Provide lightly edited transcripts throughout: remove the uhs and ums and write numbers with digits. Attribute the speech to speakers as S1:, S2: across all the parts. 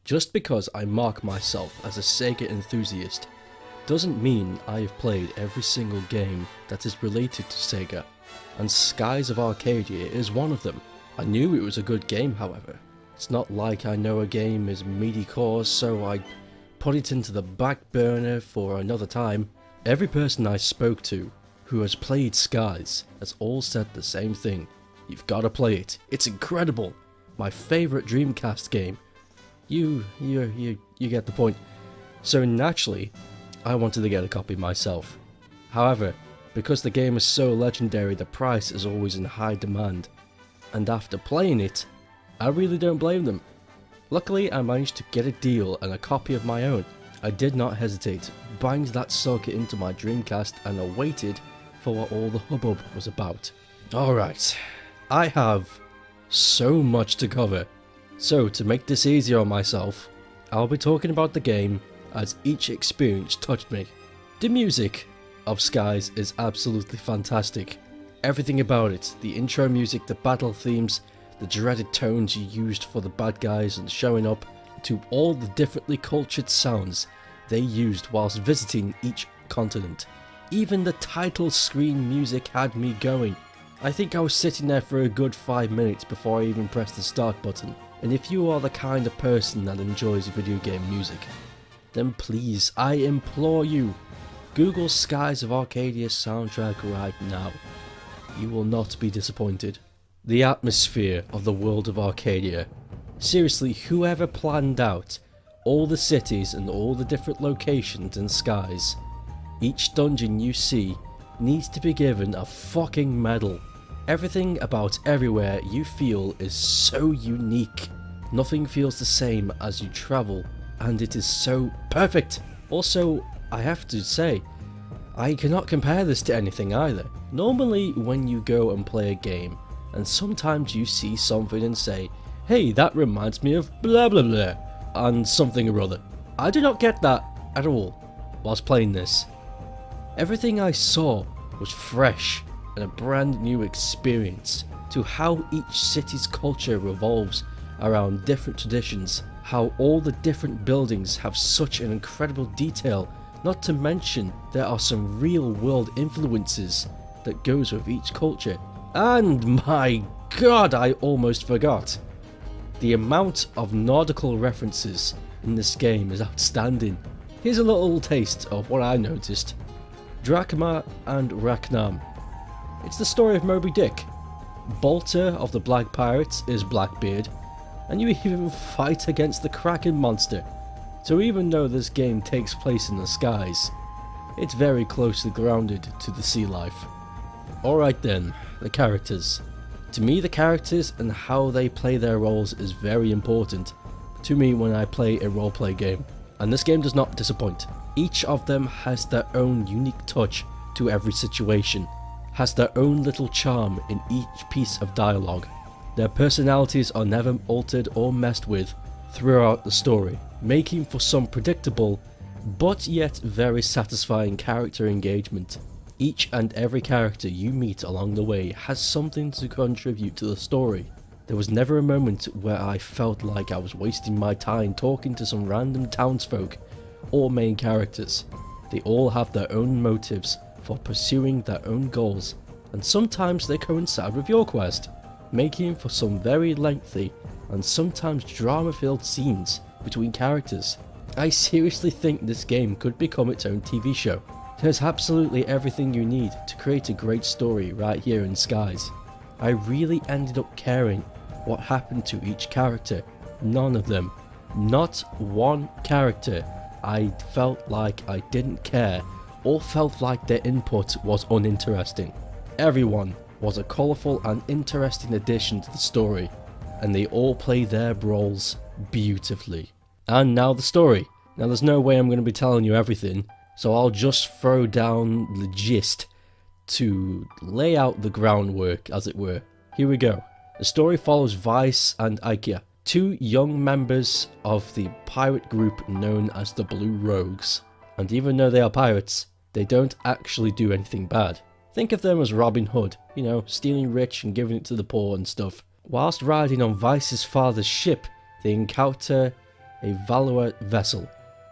S1: Just because I mark myself as a Sega enthusiast doesn't mean I have played every single game that is related to Sega, and Skies of Arcadia is one of them. I knew it was a good game, however. It's not like I know a game is mediocre, so I put it into the back burner for another time. Every person I spoke to who has played Skies has all said the same thing. You've got to play it. It's incredible. My favourite Dreamcast game. You get the point. So naturally, I wanted to get a copy myself. However, because the game is so legendary, the price is always in high demand. And after playing it, I really don't blame them. Luckily, I managed to get a deal and a copy of my own. I did not hesitate, banged that sucker into my Dreamcast and awaited for what all the hubbub was about. Alright, I have so much to cover. So to make this easier on myself, I'll be talking about the game as each experience touched me. The music of Skies is absolutely fantastic. Everything about it, the intro music, the battle themes, the dreaded tones you used for the bad guys and showing up, to all the differently cultured sounds they used whilst visiting each continent. Even the title screen music had me going. I think I was sitting there for a good 5 minutes before I even pressed the start button. And if you are the kind of person that enjoys video game music, then please, I implore you, Google Skies of Arcadia soundtrack right now. You will not be disappointed. The atmosphere of the world of Arcadia. Seriously, whoever planned out all the cities and all the different locations in Skies, each dungeon you see needs to be given a fucking medal. Everything about everywhere you feel is so unique. Nothing feels the same as you travel, and it is so perfect. Also, I have to say, I cannot compare this to anything either. Normally when you go and play a game, and sometimes you see something and say, hey, that reminds me of blah blah blah, and something or other. I do not get that at all whilst playing this. Everything I saw was fresh and a brand new experience to how each city's culture revolves around different traditions, how all the different buildings have such an incredible detail, not to mention there are some real world influences that goes with each culture. And my god, I almost forgot. The amount of nautical references in this game is outstanding. Here's a little taste of what I noticed. Drachma and Rachnam. It's the story of Moby Dick. Bolter of the Black Pirates is Blackbeard, and you even fight against the Kraken monster. So even though this game takes place in the skies, it's very closely grounded to the sea life. Alright then, the characters. To me, the characters and how they play their roles is very important to me when I play a roleplay game, and this game does not disappoint. Each of them has their own unique touch to every situation, has their own little charm in each piece of dialogue. Their personalities are never altered or messed with throughout the story, making for some predictable but yet very satisfying character engagement. Each and every character you meet along the way has something to contribute to the story. There was never a moment where I felt like I was wasting my time talking to some random townsfolk or main characters. They all have their own motives for pursuing their own goals, and sometimes they coincide with your quest, making for some very lengthy and sometimes drama-filled scenes between characters. I seriously think this game could become its own TV show. There's absolutely everything you need to create a great story right here in Skies. I really ended up caring what happened to each character. None of them, not one character, I felt like I didn't care or felt like their input was uninteresting. Everyone was a colourful and interesting addition to the story, and they all play their roles beautifully. And now the story. Now there's no way I'm going to be telling you everything, so I'll just throw down the gist to lay out the groundwork, as it were. Here we go. The story follows Vice and Ikea, two young members of the pirate group known as the Blue Rogues. And even though they are pirates, they don't actually do anything bad. Think of them as Robin Hood, you know, stealing rich and giving it to the poor and stuff. Whilst riding on Vice's father's ship, they encounter a Valor vessel,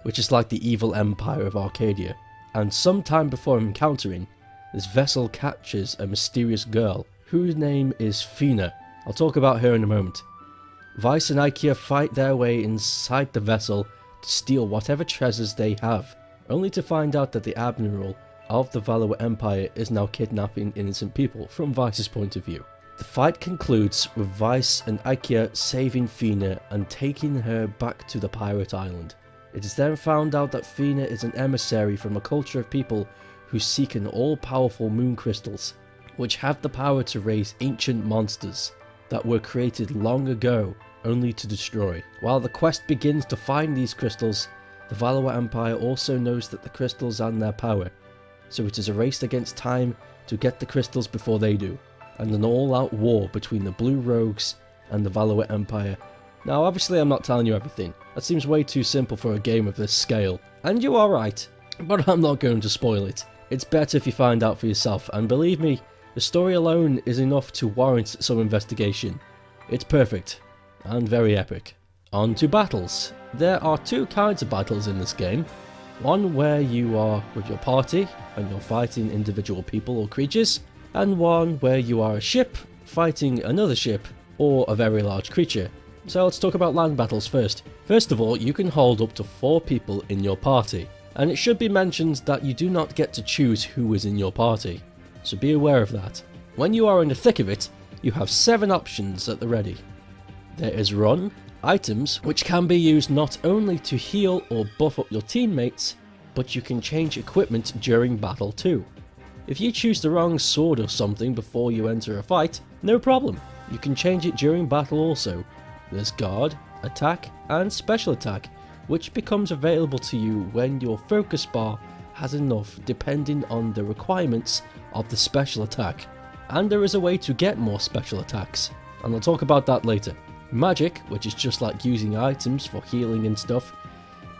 S1: which is like the evil empire of Arcadia, and sometime before encountering, this vessel captures a mysterious girl whose name is Fina. I'll talk about her in a moment. Weiss and Ikea fight their way inside the vessel to steal whatever treasures they have, only to find out that the admiral of the Valor Empire is now kidnapping innocent people from Weiss's point of view. The fight concludes with Weiss and Ikea saving Fina and taking her back to the pirate island. It is then found out that Fina is an emissary from a culture of people who seek an all-powerful moon crystals, which have the power to raise ancient monsters that were created long ago only to destroy. While the quest begins to find these crystals, the Valor Empire also knows that the crystals and their power, so it is a race against time to get the crystals before they do, and an all-out war between the Blue Rogues and the Valor Empire. Now obviously I'm not telling you everything, that seems way too simple for a game of this scale, and you are right, but I'm not going to spoil it. It's better if you find out for yourself, and believe me, the story alone is enough to warrant some investigation. It's perfect, and very epic. On to battles. There are two kinds of battles in this game. One where you are with your party, and you're fighting individual people or creatures, and one where you are a ship, fighting another ship, or a very large creature. So let's talk about land battles first. First of all, you can hold up to 4 people in your party, and it should be mentioned that you do not get to choose who is in your party, so be aware of that. When you are in the thick of it, you have 7 options at the ready. There is run, items, which can be used not only to heal or buff up your teammates, but you can change equipment during battle too. If you choose the wrong sword or something before you enter a fight, no problem, you can change it during battle also. There's guard, attack, and special attack, which becomes available to you when your focus bar has enough depending on the requirements of the special attack. And there is a way to get more special attacks, and I'll talk about that later. Magic, which is just like using items for healing and stuff,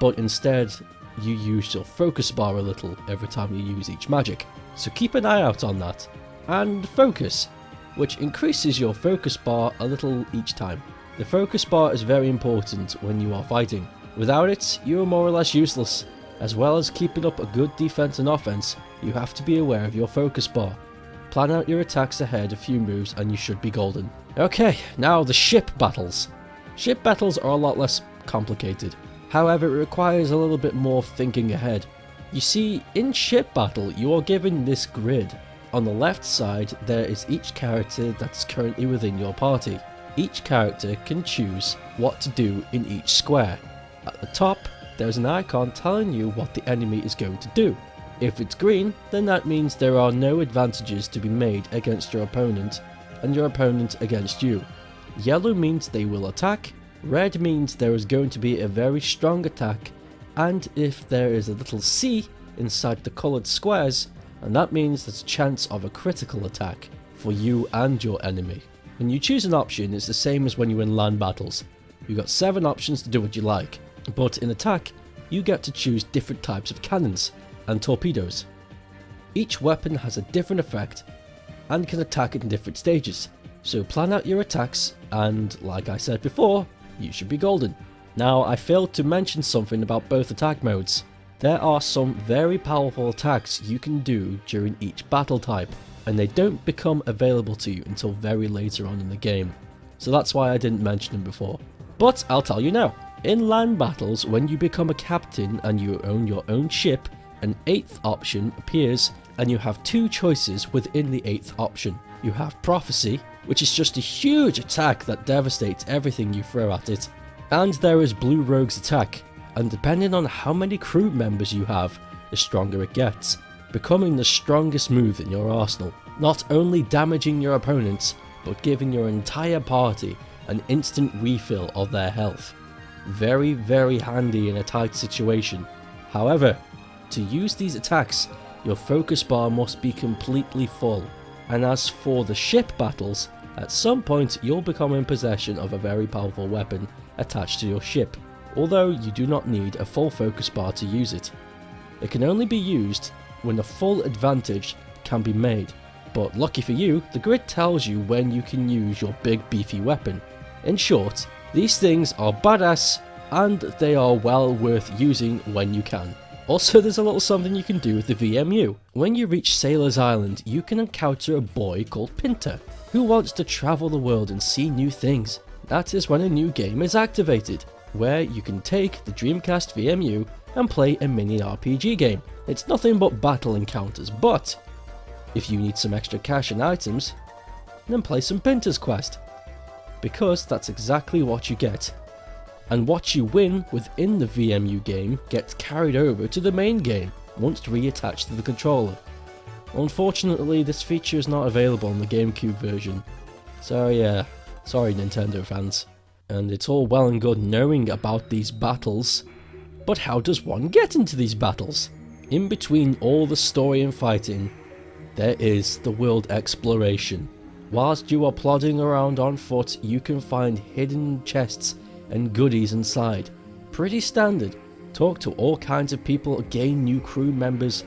S1: but instead you use your focus bar a little every time you use each magic, so keep an eye out on that. And focus, which increases your focus bar a little each time. The focus bar is very important when you are fighting. Without it, you are more or less useless. As well as keeping up a good defense and offense, you have to be aware of your focus bar. Plan out your attacks ahead a few moves and you should be golden. Okay, now the ship battles. Ship battles are a lot less complicated. However, it requires a little bit more thinking ahead. You see, in ship battle, you are given this grid. On the left side, there is each character that's currently within your party. Each character can choose what to do in each square. At the top, there's an icon telling you what the enemy is going to do. If it's green, then that means there are no advantages to be made against your opponent, and your opponent against you. Yellow means they will attack, red means there is going to be a very strong attack, and if there is a little C inside the coloured squares, and that means there's a chance of a critical attack for you and your enemy. When you choose an option, it's the same as when you win land battles. You've got 7 options to do what you like, but in attack, you get to choose different types of cannons and torpedoes. Each weapon has a different effect and can attack in different stages, so plan out your attacks and, like I said before, you should be golden. Now, I failed to mention something about both attack modes. There are some very powerful attacks you can do during each battle type, and they don't become available to you until very later on in the game, so that's why I didn't mention them before. But I'll tell you now. In land battles, when you become a captain and you own your own ship, an 8th option appears and you have 2 choices within the 8th option. You have Prophecy, which is just a huge attack that devastates everything you throw at it, and there is Blue Rogue's attack, and depending on how many crew members you have, the stronger it gets, becoming the strongest move in your arsenal, not only damaging your opponents, but giving your entire party an instant refill of their health. Very, very handy in a tight situation. However, to use these attacks, your focus bar must be completely full, and as for the ship battles, at some point you'll become in possession of a very powerful weapon attached to your ship, although you do not need a full focus bar to use it. It can only be used when a full advantage can be made, but lucky for you, the grid tells you when you can use your big beefy weapon. In short, these things are badass and they are well worth using when you can. Also, there's a little something you can do with the VMU. When you reach Sailor's Island, you can encounter a boy called Pinter, who wants to travel the world and see new things. That is when a new game is activated, where you can take the Dreamcast VMU and play a mini RPG game. It's nothing but battle encounters, but if you need some extra cash and items, then play some Pinter's Quest, because that's exactly what you get. And what you win within the VMU game gets carried over to the main game once reattached to the controller. Unfortunately, this feature is not available on the GameCube version, so yeah, sorry Nintendo fans. And it's all well and good knowing about these battles, but how does one get into these battles? In between all the story and fighting, there is the world exploration. Whilst you are plodding around on foot, you can find hidden chests and goodies inside. Pretty standard. Talk to all kinds of people, gain new crew members,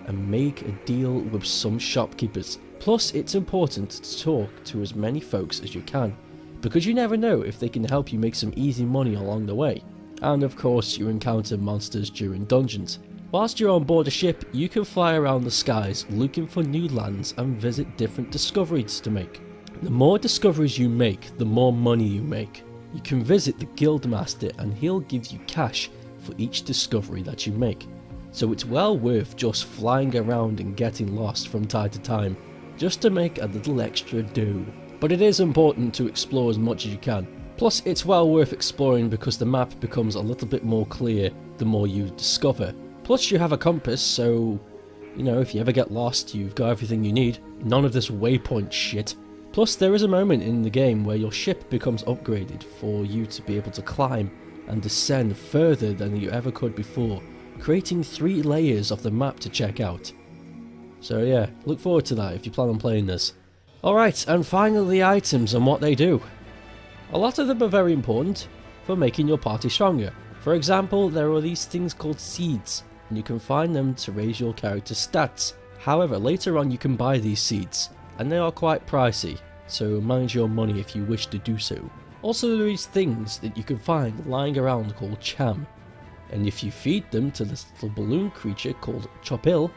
S1: and make a deal with some shopkeepers. Plus, it's important to talk to as many folks as you can, because you never know if they can help you make some easy money along the way. And of course, you encounter monsters during dungeons. Whilst you're on board a ship, you can fly around the skies looking for new lands and visit different discoveries to make. The more discoveries you make, the more money you make. You can visit the Guildmaster and he'll give you cash for each discovery that you make. So it's well worth just flying around and getting lost from time to time, just to make a little extra dough. But it is important to explore as much as you can. Plus, it's well worth exploring because the map becomes a little bit more clear the more you discover. Plus, you have a compass, so, you know, if you ever get lost, you've got everything you need. None of this waypoint shit. Plus, there is a moment in the game where your ship becomes upgraded for you to be able to climb and descend further than you ever could before, creating 3 layers of the map to check out. So yeah, look forward to that if you plan on playing this. Alright, and finally the items and what they do. A lot of them are very important for making your party stronger. For example, there are these things called seeds, and you can find them to raise your character's stats. However, later on you can buy these seeds, and they are quite pricey, so manage your money if you wish to do so. Also, there are these things that you can find lying around called cham, and if you feed them to this little balloon creature called Chopil,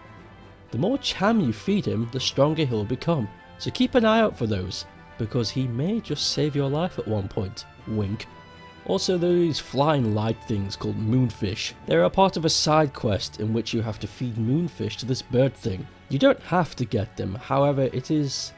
S1: the more cham you feed him, the stronger he'll become. So keep an eye out for those, because he may just save your life at one point. Wink. Also, there are these flying light things called moonfish. They are a part of a side quest in which you have to feed moonfish to this bird thing. You don't have to get them, however it is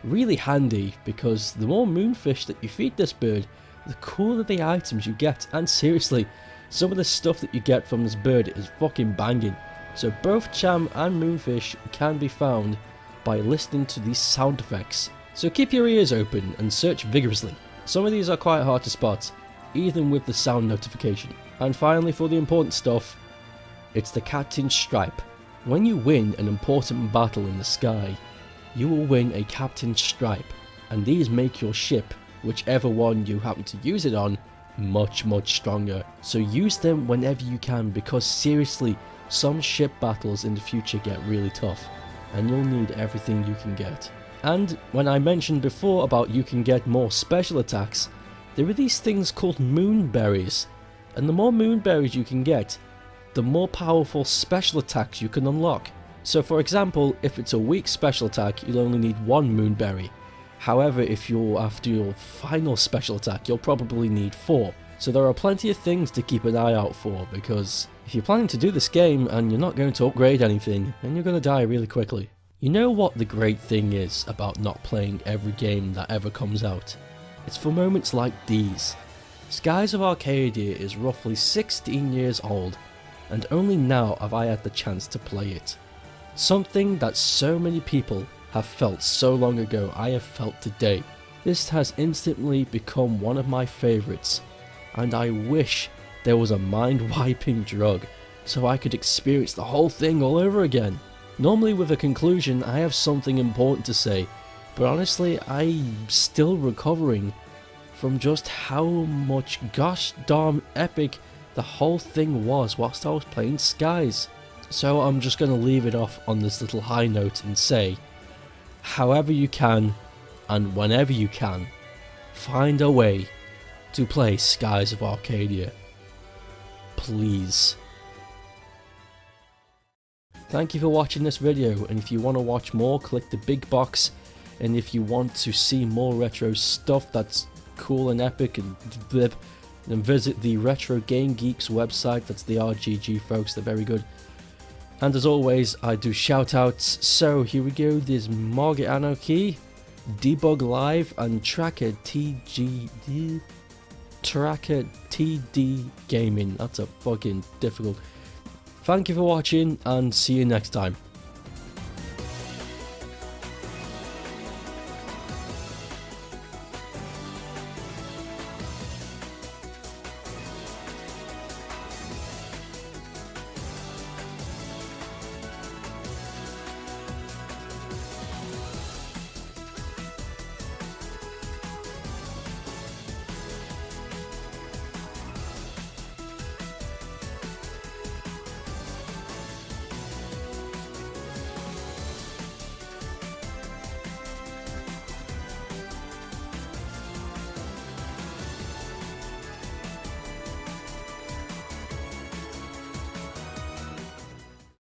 S1: really handy because the more moonfish that you feed this bird, the cooler the items you get, and seriously, some of the stuff that you get from this bird is fucking banging. So both cham and moonfish can be found by listening to these sound effects. So keep your ears open and search vigorously. Some of these are quite hard to spot, even with the sound notification. And finally, for the important stuff, it's the Captain's Stripe. When you win an important battle in the sky, you will win a Captain's Stripe, and these make your ship, whichever one you happen to use it on, much stronger. So use them whenever you can, because seriously, some ship battles in the future get really tough, and you'll need everything you can get. And when I mentioned before about you can get more special attacks, there are these things called moonberries, and the more moonberries you can get, the more powerful special attacks you can unlock. So for example, if it's a weak special attack, you'll only need 1 moonberry. However, if you're after your final special attack, you'll probably need 4. So there are plenty of things to keep an eye out for, because if you're planning to do this game and you're not going to upgrade anything, then you're going to die really quickly. You know what the great thing is about not playing every game that ever comes out? It's for moments like these. Skies of Arcadia is roughly 16 years old, and only now have I had the chance to play it. Something that so many people have felt so long ago, I have felt today. This has instantly become one of my favourites, and I wish there was a mind-wiping drug so I could experience the whole thing all over again. Normally with a conclusion I have something important to say, but honestly I'm still recovering from just how much gosh darn epic the whole thing was whilst I was playing Skies. So I'm just going to leave it off on this little high note and say, however you can and whenever you can, find a way to play Skies of Arcadia. please. Thank you for watching this video, and if you want to watch more, click the big box, and if you want to see more retro stuff that's cool and epic and blip, then visit the Retro Game Geeks website. That's the RGG folks, they're very good. And as always, I do shoutouts, so here we go. There's Market Anarchy, Debug Live, and Tracker TD Gaming. That's a fucking difficult. Thank you for watching, and see you next time.